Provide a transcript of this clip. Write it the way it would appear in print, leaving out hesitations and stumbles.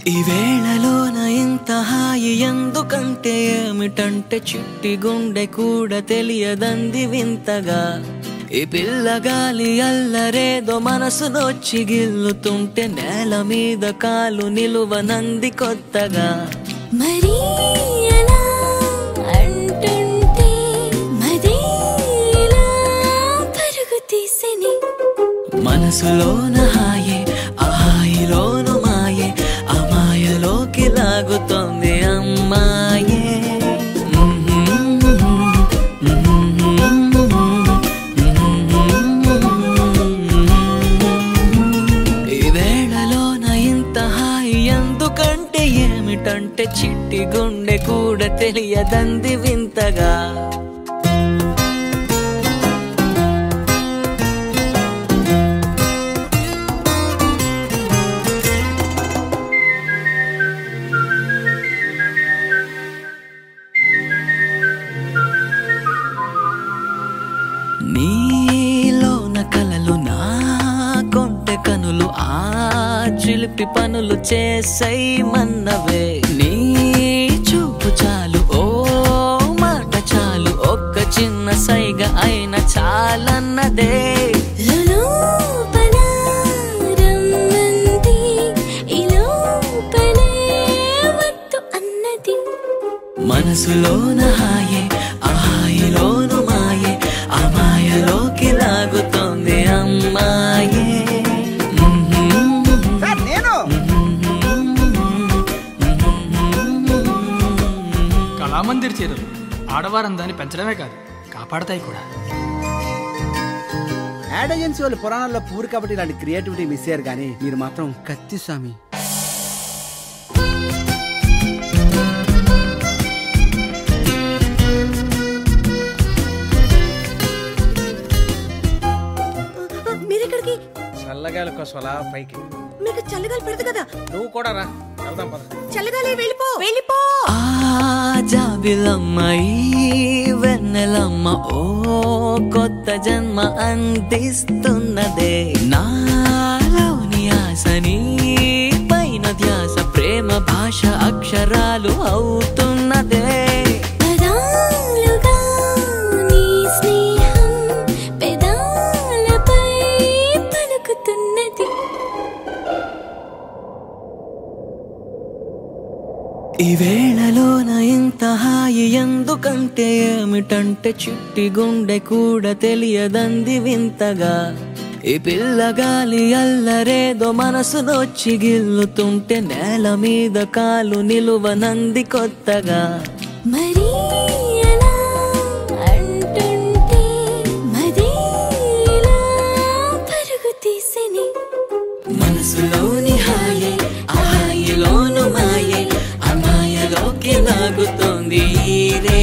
ఈ వేళలోన ఇంత హాయి ఎందుకంటే ఏమిటంటే చిట్టి గుండె కూడా తెలియదంది వింతగా ఈ పిల్లగాలి అల్లరేదో మనసునొచ్చి గిల్లుతుంటే నేల మీద కాలు నిలువనంది కొత్తగా మరి అలా అంటుంటే మదేలా పరుగు తీసెని మనసులోన హాయే ఆ హాయిలోను మాయే ఆ మాయలోకి లాగుతోంది అమ్మాయే ఈ వేళలోన ఇంత హాయి ఎందుకంటే ఏమిటంటే చిట్టి గుండె కూడా తెలియదంది వింతగా నీలోన కలలు నా కొంటె కనులు ఆ చిలిపి పనులు చేసైమన్నవే నీ చూపు చాలు ఓ మాట చాలు ఒక్క చిన్న సైగ అయిన చాలన్నదే మనసులోన హాయే ఆ హాయిలోను మాయే ఆ మాయలోకి లాగుతోంది అమ్మాయే కళామందిర్ చీరలు ఆడవారందాన్ని పెంచడమే కాదు కాపాడతాయి కూడా. యాడ్ ఏజెన్సీ వాళ్ళు పురాణాల్లో పూరు కాబట్టి ఇలాంటి క్రియేటివిటీ మిస్ అయ్యారు కానీ మీరు మాత్రం కత్తి స్వామి. చల్లగాలి కోసం అలా పైకి. మీకు చల్లగాలి పెడదు కదా, నువ్వు కూడా రా, వెళ్దాం పద. చల్లగాలి వెళ్ళిపో వెళ్ళిపో. జాబిలమ్మాయి వెన్నెలమ్మ ఓ కొత్త జన్మ అందిస్తున్నదే నాలోని ఆశని పైన ధ్యాస ప్రేమ భాష అక్షరాలు అవుతున్నదే ఈ వేళలోన ఇంత హాయి ఎందుకంటే ఏమిటంటే చిట్టి గుండె కూడా తెలియదంది వింతగా ఈ పిల్లగాలి అల్లరేదో మనసునొచ్చి గిల్లుతుంటే నేల మీద కాలు నిలువనంది కొత్తగా మరి అలా అంటుంటే మదేలా పరుగు తీసెని మనసులోని హాయే ఆ హాయిలోను మాయే ఆ మాయలోకి లాగుతోంది ఈ రే